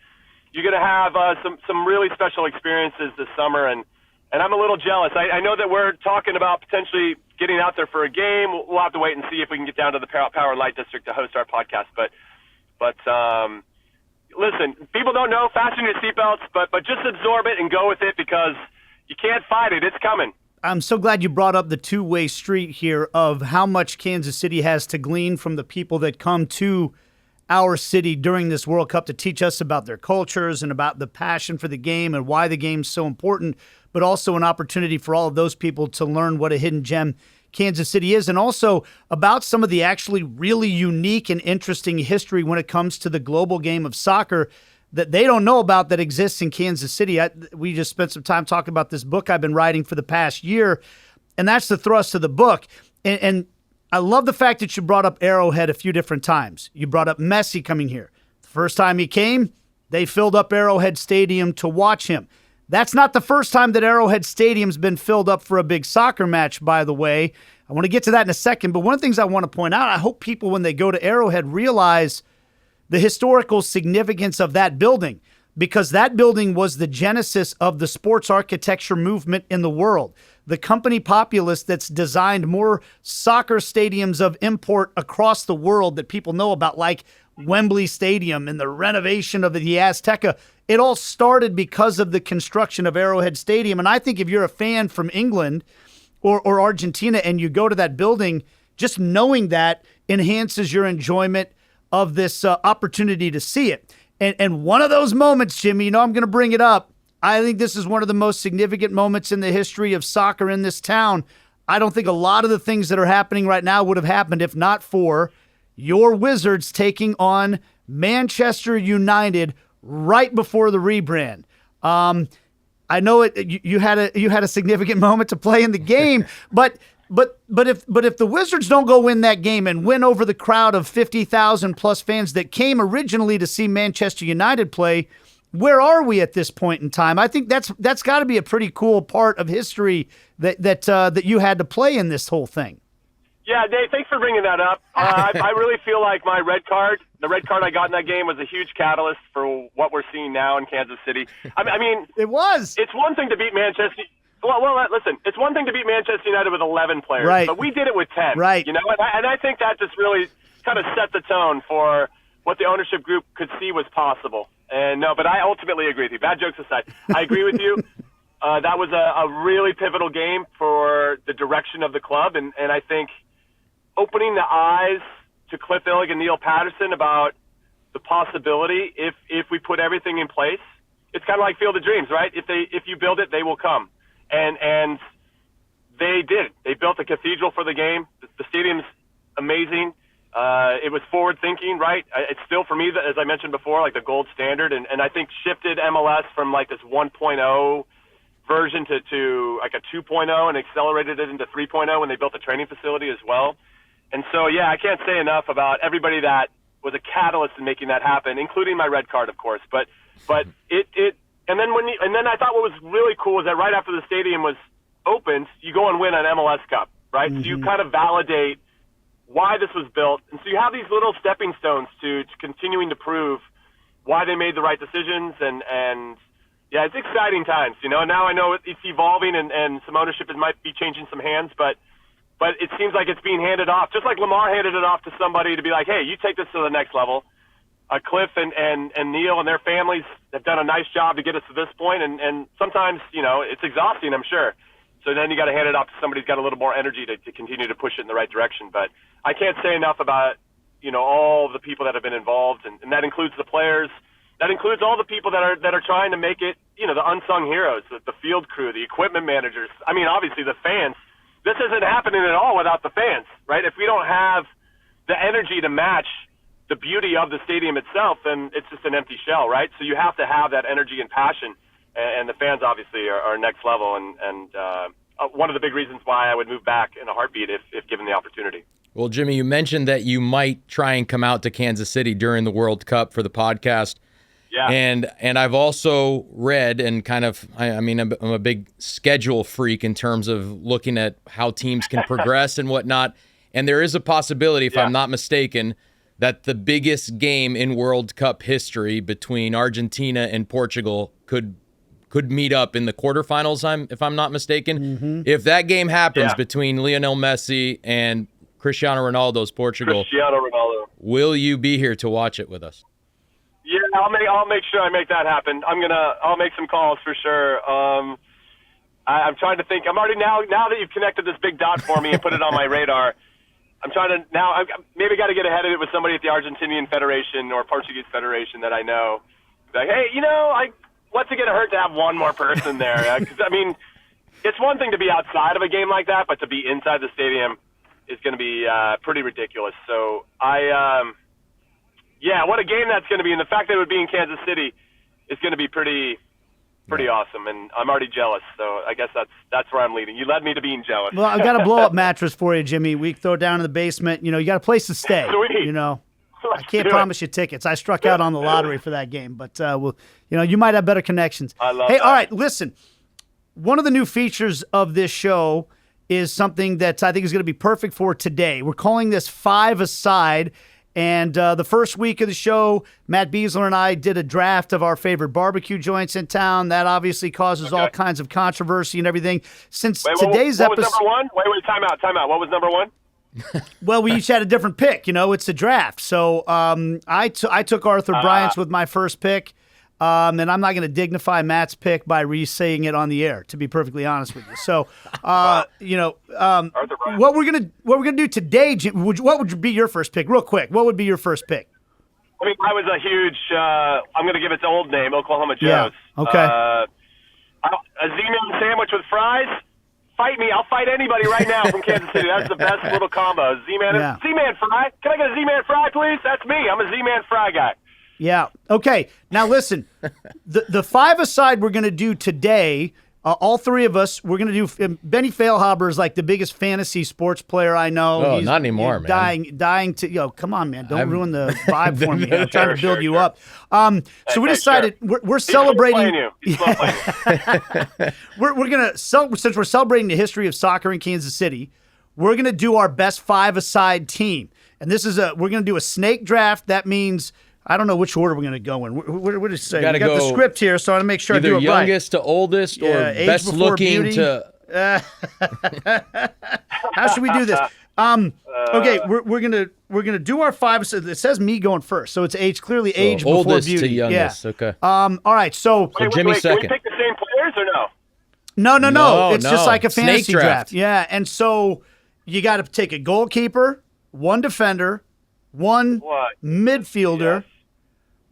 you're going to have some really special experiences this summer, and I'm a little jealous. I know that we're talking about potentially getting out there for a game. We'll have to wait and see if we can get down to the Power and Light District to host our podcast. But listen, people don't know. Fasten your seatbelts, but just absorb it and go with it, because you can't fight it. It's coming. I'm so glad you brought up the two-way street here of how much Kansas City has to glean from the people that come to our city during this World Cup to teach us about their cultures and about the passion for the game and why the game's so important, but also an opportunity for all of those people to learn what a hidden gem Kansas City is, and also about some of the actually really unique and interesting history when it comes to the global game of soccer that they don't know about that exists in Kansas City. We just spent some time talking about this book I've been writing for the past year, and that's the thrust of the book. And I love the fact that you brought up Arrowhead a few different times. You brought up Messi coming here. The first time he came, they filled up Arrowhead Stadium to watch him. That's not the first time that Arrowhead Stadium's been filled up for a big soccer match, by the way. I want to get to that in a second, but one of the things I want to point out, I hope people, when they go to Arrowhead, realize the historical significance of that building, because that building was the genesis of the sports architecture movement in the world. The company Populous that's designed more soccer stadiums of import across the world that people know about, like Wembley Stadium and the renovation of the Azteca, it all started because of the construction of Arrowhead Stadium. And I think if you're a fan from England or Argentina and you go to that building, just knowing that enhances your enjoyment of this opportunity to see it. And one of those moments, Jimmy, I'm going to bring it up. I think this is one of the most significant moments in the history of soccer in this town. I don't think a lot of the things that are happening right now would have happened if not for your Wizards taking on Manchester United right before the rebrand. I know you had a significant moment to play in the game, but if the Wizards don't go win that game and win over the crowd of 50,000 plus fans that came originally to see Manchester United play, where are we at this point in time? I think that's got to be a pretty cool part of history that you had to play in this whole thing. Yeah, Dave, thanks for bringing that up. I really feel like the red card I got in that game was a huge catalyst for what we're seeing now in Kansas City. I mean, it was. It's one thing to beat Manchester. Well, listen, it's one thing to beat Manchester United with 11 players, right, but we did it with 10. Right. And I think that just really kind of set the tone for what the ownership group could see was possible. And no, but I ultimately agree with you. Bad jokes aside, I agree with you. That was a really pivotal game for the direction of the club, and I think opening the eyes to Cliff Illig and Neil Patterson about the possibility if we put everything in place. It's kind of like Field of Dreams, right? If you build it, they will come. And they did. They built a cathedral for the game. The stadium's amazing. It was forward-thinking, right? It's still, for me, as I mentioned before, like the gold standard, and I think shifted MLS from like this 1.0 version to like a 2.0 and accelerated it into 3.0 when they built the training facility as well. And so, yeah, I can't say enough about everybody that was a catalyst in making that happen, including my red card, of course. But it and then I thought what was really cool was that right after the stadium was opened, you go and win an MLS Cup, right? Mm-hmm. So you kind of validate why this was built, and so you have these little stepping stones to continuing to prove why they made the right decisions, and yeah, it's exciting times, Now I know it's evolving, and some ownership might be changing some hands, but it seems like it's being handed off, just like Lamar handed it off to somebody to be like, hey, you take this to the next level. Cliff and Neil and their families have done a nice job to get us to this point, and sometimes, it's exhausting, I'm sure. So then you got to hand it off to somebody who's got a little more energy to continue to push it in the right direction. But I can't say enough about, all the people that have been involved, and that includes the players. That includes all the people that are trying to make it, the unsung heroes, the field crew, the equipment managers. I mean, obviously the fans. This isn't happening at all without the fans, right? If we don't have the energy to match the beauty of the stadium itself, then it's just an empty shell, right? So you have to have that energy and passion, and the fans obviously are next level, and one of the big reasons why I would move back in a heartbeat if given the opportunity. Well, Jimmy, you mentioned that you might try and come out to Kansas City during the World Cup for the podcast. Yeah. And I've also read and kind of, I'm a big schedule freak in terms of looking at how teams can progress and whatnot. And there is a possibility, if I'm not mistaken, that the biggest game in World Cup history between Argentina and Portugal could meet up in the quarterfinals, if I'm not mistaken. Mm-hmm. If that game happens between Lionel Messi and Cristiano Ronaldo's Portugal, will you be here to watch it with us? Yeah, I'll make sure I make that happen. I'll make some calls for sure. I'm trying to think. I'm already now that you've connected this big dot for me and put it on my radar. I'm trying to now. I maybe got to get ahead of it with somebody at the Argentinian Federation or Portuguese Federation that I know. Like, hey, what's it gonna hurt to have one more person there? Because I mean, it's one thing to be outside of a game like that, but to be inside the stadium is going to be pretty ridiculous. So what a game that's going to be, and the fact that it would be in Kansas City is going to be pretty awesome, and I'm already jealous. So I guess that's where I'm leading. You led me to being jealous. Well, I've got a blow-up mattress for you, Jimmy. We throw it down in the basement. You got a place to stay. Sweet. I can't promise you tickets. I struck out on the lottery for that game, but you might have better connections. I love Hey, that. all right, listen. One of the new features of this show is something that I think is going to be perfect for today. We're calling this 5-a-side. And the first week of the show, Matt Beasler and I did a draft of our favorite barbecue joints in town. That obviously causes all kinds of controversy and everything. Since today's what episode, was number one? Wait, time out. What was number one? Well, we each had a different pick. It's a draft. So I took Arthur Bryant's with my first pick. And I'm not going to dignify Matt's pick by re-saying it on the air, to be perfectly honest with you. So, what we're gonna do today, Jim, what would be your first pick, real quick? What would be your first pick? I mean, I was a huge. I'm going to give its old name, Oklahoma Joe's. Yeah. Okay. A Z-Man sandwich with fries. Fight me! I'll fight anybody right now from Kansas City. That's the best little combo. Z-Man fry. Can I get a Z-Man fry, please? That's me. I'm a Z-Man fry guy. Yeah. Okay. Now listen, the 5-a-side we're going to do today, all three of us, we're going to do. Benny Feilhaber is like the biggest fantasy sports player I know. Oh, He's not anymore, man. Dying to. Come on, man. Don't ruin the vibe for me. I'm trying to build you up. So we decided we're celebrating. He's slow playing you. We're gonna since we're celebrating the history of soccer in Kansas City, we're gonna do our best 5-a-side team, and this is we're gonna do a snake draft. That means. I don't know which order we're going to go in. What did it say? We got the script here, so I want to make sure I do it right. Either youngest to oldest or best looking beauty. to. How should we do this? Okay, we're gonna do our 5. So it says me going first, so it's age clearly age before oldest beauty. to youngest. Yeah. Okay. All right. So Jimmy second. Can we pick the same players or no? No. It's just like a fantasy Snake draft. Yeah, and so you got to take a goalkeeper, one defender, one midfielder. Yes.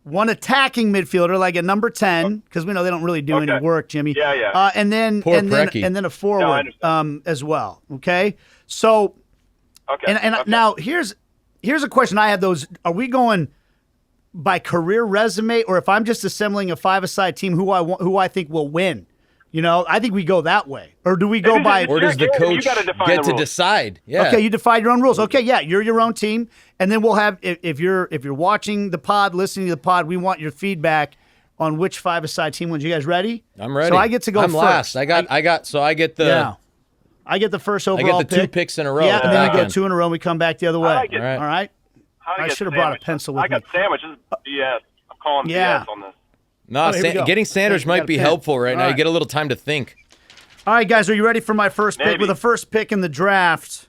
One attacking midfielder, like a number 10, because we know they don't really do any work, Jimmy. Yeah. And then a forward as well. Okay. So, now here's a question I have. Are we going by career resume, or if I'm just assembling a 5-a-side team, who I think will win? I think we go that way. Or do we go by... Or does the coach get to decide? Yeah. Okay, you define your own rules. Okay, yeah, you're your own team. And then we'll have, if you're watching the pod, listening to the pod, we want your feedback on which 5-a-side team wins. You guys ready? I'm ready. So I get to go I'm first. last. I get the... Yeah. I get the first overall pick. I get the 2 picks in a row. Yeah, and then we go 2 in a row and we come back the other way. Like all right? I should have brought a pencil with me. I got sandwiches. BS. I'm calling BS on this. No, getting Sanders might be helpful right now. You get a little time to think. All right, guys, are you ready for my first pick? With the first pick in the draft,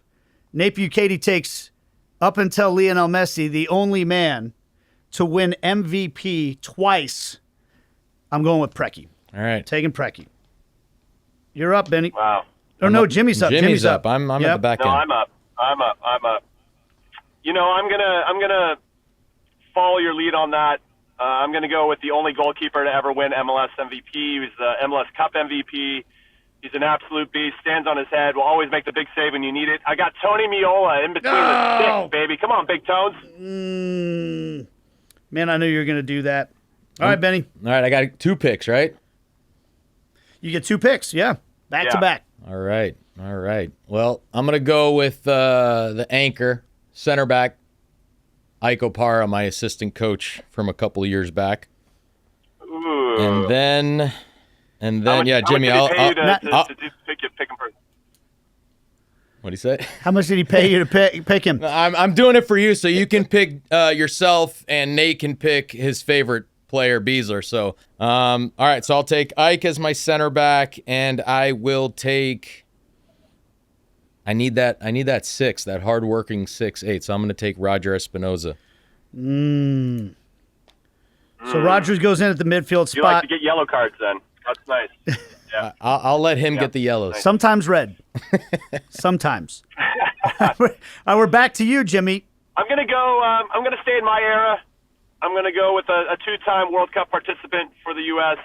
Nate Bukaty takes, up until Lionel Messi, the only man to win MVP twice. I'm going with Preki. All right. Taking Preki. You're up, Benny. Wow. Or no, Jimmy's up. Jimmy's up. I'm at the back end. No, I'm up. I'm up. I'm gonna follow your lead on that. I'm going to go with the only goalkeeper to ever win MLS MVP. He was the MLS Cup MVP. He's an absolute beast, stands on his head, will always make the big save when you need it. I got Tony Meola in between the sticks, baby. Come on, Big Tones. Man, I knew you were going to do that. All right, Benny. All right, I got 2 picks, right? You get 2 picks, yeah. Back to back. All right. Well, I'm going to go with the anchor, center back, Ike Opara, my assistant coach from a couple of years back. Ooh. And then, Jimmy, I'll pick him first. What do you say? How much did he pay you to pick him? I'm doing it for you, so you can pick yourself, and Nate can pick his favorite player, Beasler. So, all right, so I'll take Ike as my center back, and I will take. I need that 6, that hardworking 6'8". So I'm going to take Roger Espinoza. So Rogers goes in at the midfield spot. You like to get yellow cards then. That's nice. I'll let him get the yellows. Sometimes red. Sometimes. We're back to you, Jimmy. I'm gonna go. I'm gonna stay in my era. I'm gonna go with a two-time World Cup participant for the U.S.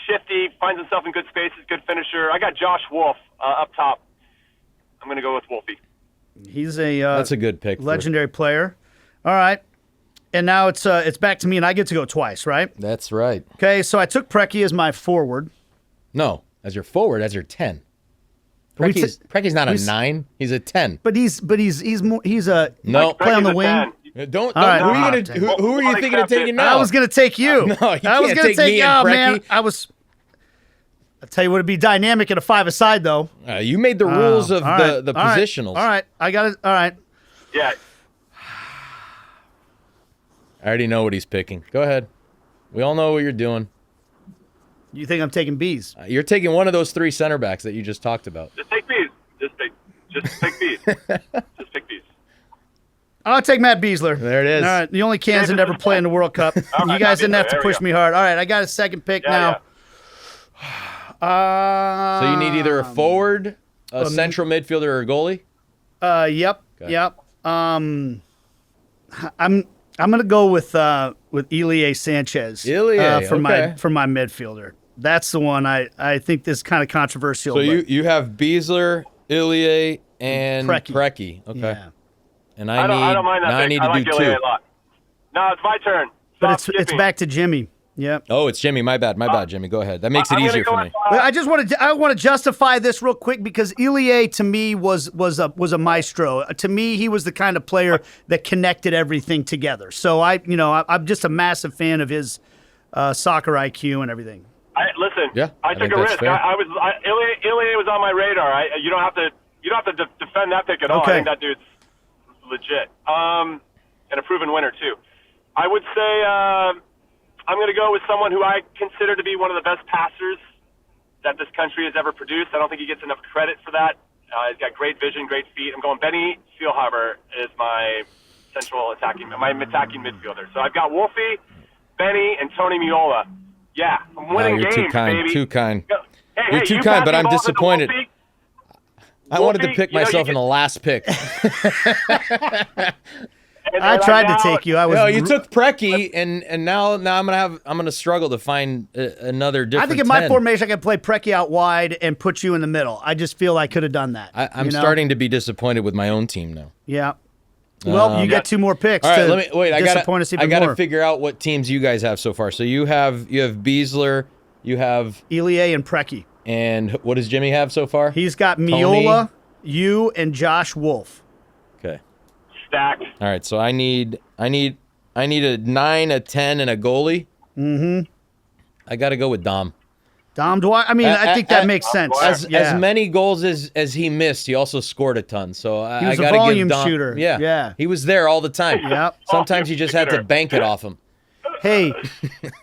Shifty, finds himself in good spaces, good finisher. I got Josh Wolf up top. I'm gonna go with Wolfie. He's that's a good pick. Legendary player. All right. And now it's back to me, and I get to go twice, right? That's right. Okay, so I took Preki as my forward. No, as your forward, as your 10. Preki's not a 9. He's a 10. But he's a no play on the Preki's a wing. 10. Don't. Right. Who are you thinking of taking now? I was gonna take you. No, you I was can't gonna take me and man. Preki. I'll tell you what, it'd be dynamic at a 5-a-side though. You made the rules of the All right. positionals. All right, I got it. All right. Yeah. I already know what he's picking. Go ahead. We all know what you're doing. You think I'm taking B's? You're taking one of those 3 center backs that you just talked about. Just take these. Just pick these. Just pick these. I'll take Matt Beasler. There it is. All right, the only cans that never play in the World Cup. You guys didn't have to push me hard. All right, I got a second pick now. So you need either a forward, a central midfielder, or a goalie? Yep. Okay. Yep. I'm gonna go with Ilie Sanchez. Ilie, for okay. my midfielder. That's the one I think is kind of controversial. So you have Beasler, Ilie, and Preki. Okay. Yeah. And I don't mind that. Now I need to like do Ilya 2. a lot. No, it's my turn. But Stop it's skipping. back to Jimmy. Yep. Oh, it's Jimmy. My bad, Jimmy. Go ahead. That makes it I'm gonna easier go for me. with, But I want to justify this real quick because Ilie to me was a maestro. To me, he was the kind of player that connected everything together. So I'm just a massive fan of his soccer IQ and everything. Listen. Yeah, I I took think a that's risk. fair. Ilya was on my radar. You don't have to defend that pick at all. Okay. I think that dude's legit. And a proven winner too. I would say. I'm going to go with someone who I consider to be one of the best passers that this country has ever produced. I don't think he gets enough credit for that. He's got great vision, great feet. I'm going Benny Feilhaber is my attacking midfielder. So I've got Wolfie, Benny, and Tony Miola. Yeah, I'm winning you're games, too kind. baby. Too kind. Hey, You're too you kind, pass but the I'm ball to disappointed. Wolfie. I wanted to pick you know, myself you in the last pick. I tried to take you. I was. No, you took Preki, and now I'm gonna struggle to find another different. I think in my 10. formation, I could play Preki out wide and put you in the middle. I just feel I could have done that. I'm starting to be disappointed with my own team now. Yeah. Well, you get 2 more picks. All right, to let me wait. disappoint us even I gotta more. figure out what teams you guys have so far. So you have Beasler, you have Ilie and Preki. and what does Jimmy have so far? He's got Miola, you, and Josh Wolf. Okay. Stacked. All right, so I need a 9, a 10, and a goalie. Mm-hmm. I got to go with Dom. Dom Dwyer. I mean, I think that makes sense. As Yeah. many goals as he missed, he also scored a ton. So He was I a got to volume give Dom. shooter. Yeah, Yeah. he was there all the time. Yep. Sometimes you just had to bank it off him. Hey,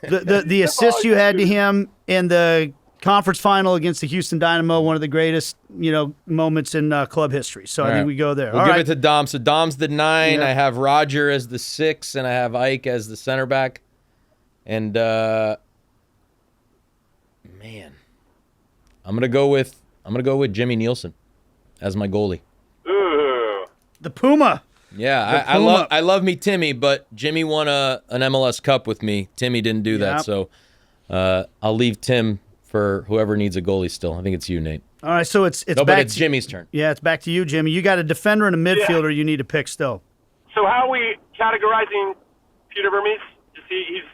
the assist you had to him in the conference final against the Houston Dynamo, one of the greatest moments in club history. So I think we go there. We'll All give right. it to Dom. So Dom's the 9. Yeah. I have Roger as the 6, and I have Ike as the center back. And man, I'm gonna go with Jimmy Nielsen as my goalie. Ooh. The Puma. Yeah, I love me Timmy, but Jimmy won an MLS Cup with me. Timmy didn't do that, Yep. so I'll leave Tim for whoever needs a goalie still. I think it's you, Nate. All right, so it's No, back but it's to, Jimmy's turn. Yeah, it's back to you, Jimmy. You got a defender and a midfielder you need to pick still. So how are we categorizing Peter Vermees? Is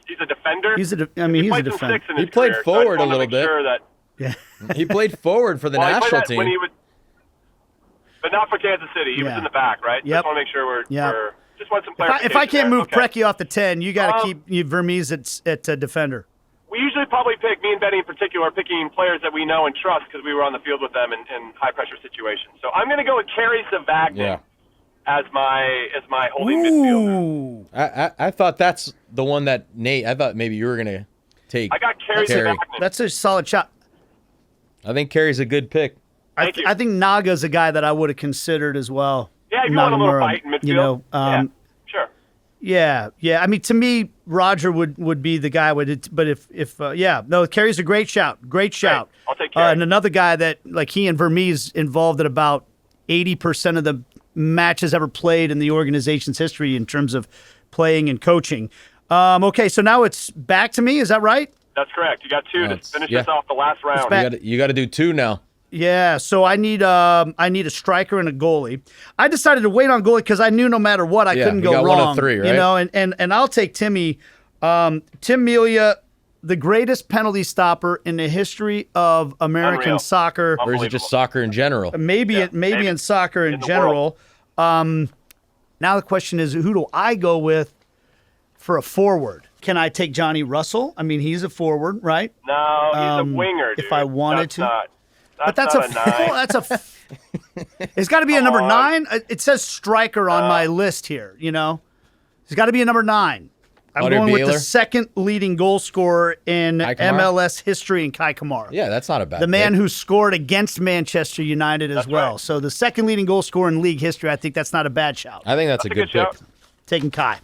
he's a defender? He's a He defender. played some six in his He played career, forward so a I just wanted to little make bit. Sure that, Yeah. He played forward for the well, he played national that team. when he was, but not for Kansas City. He was Yeah. in the back, right? Yep. Just want to make sure we're just want some If clarification. I can't there. move Okay. Preki off the 10, you got to keep Vermees at defender. We usually probably pick, me and Benny in particular, picking players that we know and trust because we were on the field with them in high-pressure situations. So I'm going to go with Kerry Savagnin as my holding midfielder. Ooh. I thought that's the one that Nate. I thought maybe you were gonna take. I got Kerry Kerry. Savagnin. That's a solid shot. I think Kerry's a good pick. Thank you. I think Naga's a guy that I would have considered as well. Yeah, if you want a little Nagamura, fight in midfield. yeah. Sure. Yeah. I mean, to me, Roger would be the guy. But no, Kerry's a great shout. Great shout. I'll take Kerry. And another guy that, like, he and Vermees involved in about 80% of the matches ever played in the organization's history in terms of playing and coaching. Okay, so now it's back to me. Is that right? That's correct. You got two to finish this off the last round. You got to do two now. Yeah, so I need a striker and a goalie. I decided to wait on goalie because I knew no matter what I couldn't go wrong. One of three, right? You know, and I'll take Timmy. Tim Melia, the greatest penalty stopper in the history of American soccer. Or is it just soccer in general? Maybe in soccer in general. Now the question is, who do I go with for a forward? Can I take Johnny Russell? I mean, he's a forward, right? No, he's a winger, dude. If I wanted to. That's not a nine. That's a. It's got to be a number 9. It says striker on my list here. You know, it's got to be a number 9. I'm going with the second leading goal scorer in MLS history in Kai Kamara. Yeah, that's not a bad. The man who scored against Manchester United as well. Right. So the second leading goal scorer in league history. I think that's not a bad shout. I think that's a good pick. Shout. Taking Kai.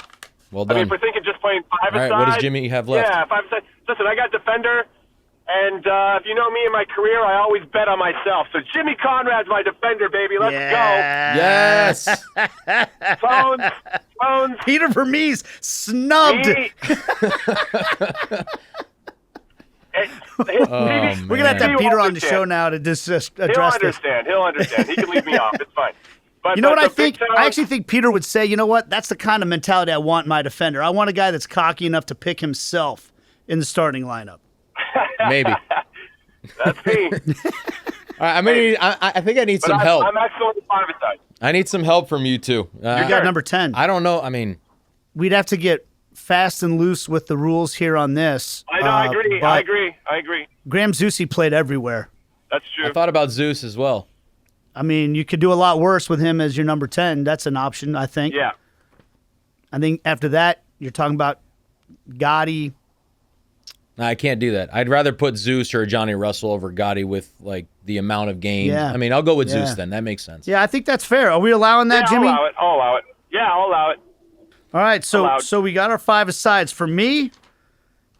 Well done. I mean, if we're thinking just playing five-a-side. All right, what does Jimmy have left? Yeah, five-a-side. Listen, I got defender. And if you know me in my career, I always bet on myself. So Jimmy Conrad's my defender, baby. Let's go. Yes. Phones. Peter Vermees snubbed. We're going to have to have Peter on the show now to just address this. He'll understand. He can leave me off. It's fine. But, you know what I think? I actually think Peter would say, you know what? That's the kind of mentality I want in my defender. I want a guy that's cocky enough to pick himself in the starting lineup. Maybe. That's me. I think I need some help. I'm actually on the five-a-side. I need some help from you two. You got number 10. I don't know. I mean, we'd have to get fast and loose with the rules here on this. I know. I agree. Graham Zusi played everywhere. That's true. I thought about Zeus as well. I mean, you could do a lot worse with him as your number 10. That's an option, I think. Yeah. I think after that, you're talking about Gotti. No, I can't do that. I'd rather put Zeus or Johnny Russell over Gotti with, like, the amount of games. Yeah. I mean, I'll go with Zeus then. That makes sense. Yeah, I think that's fair. Are we allowing that, Jimmy? I'll allow it. Yeah, I'll allow it. All right, so we got our five-a-sides. For me,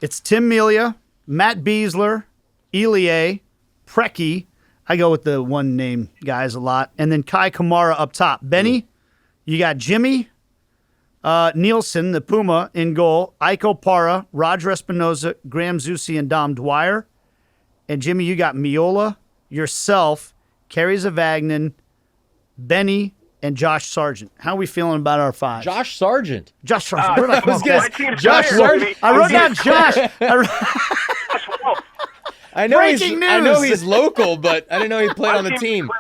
it's Tim Melia, Matt Beasler, Elie, Preki. I go with the one-name guys a lot. And then Kai Kamara up top. Benny, you got Jimmy, Nielsen, the Puma, in goal. Iko Para, Roger Espinoza, Graham Zusi, and Dom Dwyer. And Jimmy, you got Miola, yourself, Kerry Zavagnin, Benny, and Josh Sargent. How are we feeling about our five? Josh Sargent. Josh Sargent. Where did I come up? Josh Sargent. I wrote down Josh. I know Breaking news. I know he's local, but I didn't know he played on the team.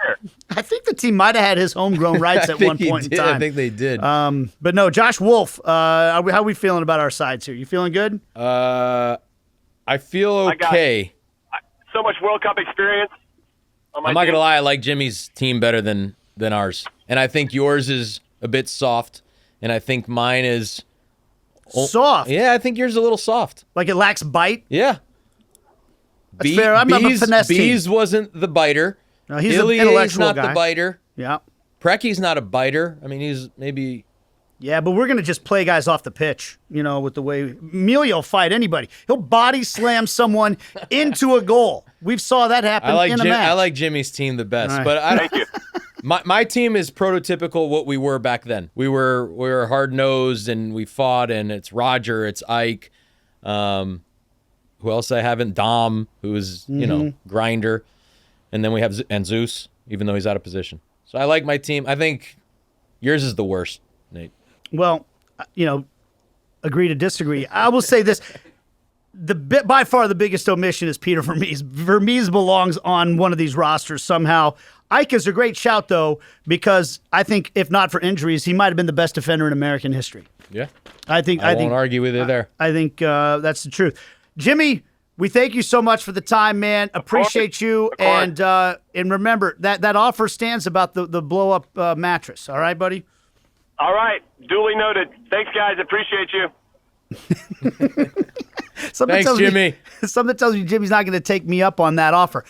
I think the team might have had his homegrown rights at one point in time. I think they did. But no, Josh Wolf. How are we feeling about our sides here? You feeling good? I feel okay. So much World Cup experience. I'm not gonna lie. I like Jimmy's team better than ours, and I think yours is a bit soft, and I think mine is soft. Yeah, I think yours is a little soft. Like it lacks bite. Yeah. That's fair. I'm a finesse team. Bees wasn't the biter. No, he's an intellectual not guy. the biter. Yeah. Preki's not a biter. I mean, he's maybe. Yeah, but we're going to just play guys off the pitch, you know, with the way Emilio will fight anybody. He'll body slam someone into a goal. We saw that happen in a match. I like Jimmy's team the best. Right. But Thank you. My team is prototypical what we were back then. We were hard-nosed and we fought, and it's Roger, it's Ike. Who else I haven't? Dom, who's, grinder. And then we have Zeus, even though he's out of position. So I like my team. I think yours is the worst, Nate. Well, agree to disagree. I will say this. By far the biggest omission is Peter Vermees. Vermees belongs on one of these rosters somehow. Ike is a great shout, though, because I think if not for injuries, he might have been the best defender in American history. Yeah. I won't argue with you there. I think that's the truth. Jimmy, we thank you so much for the time, man. Appreciate you. And remember, that offer stands about the blow-up mattress. All right, buddy? All right. Duly noted. Thanks, guys. Appreciate you. Thanks, Jimmy. Something tells me Jimmy's not going to take me up on that offer.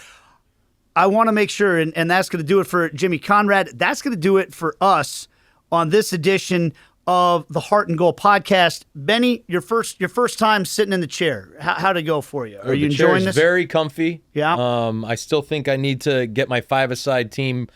I want to make sure, and that's going to do it for Jimmy Conrad. That's going to do it for us on this edition of the Heart and Goal podcast. Benny, your first time sitting in the chair. How'd it go for you? Are you enjoying this? Very comfy. Yeah. I still think I need to get my five-a-side team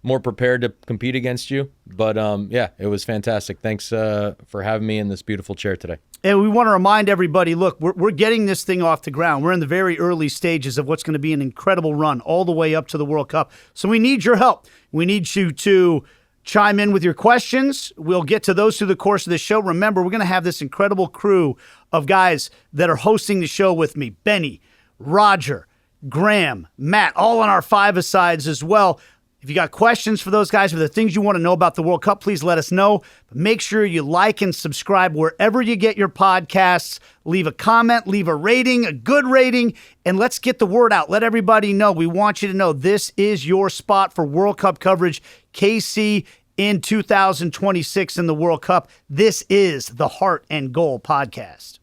more prepared to compete against you. But yeah, it was fantastic. Thanks for having me in this beautiful chair today. And we want to remind everybody, look, we're getting this thing off the ground. We're in the very early stages of what's going to be an incredible run all the way up to the World Cup. So we need your help. We need you to chime in with your questions. We'll get to those through the course of the show. Remember, we're going to have this incredible crew of guys that are hosting the show with me. Benny, Roger, Graham, Matt, all on our five-a-sides as well. If you got questions for those guys, or the things you want to know about the World Cup, please let us know. But make sure you like and subscribe wherever you get your podcasts. Leave a comment, leave a rating, a good rating, and let's get the word out. Let everybody know. We want you to know this is your spot for World Cup coverage. KC in 2026 in the World Cup. This is the Heart and Goal podcast.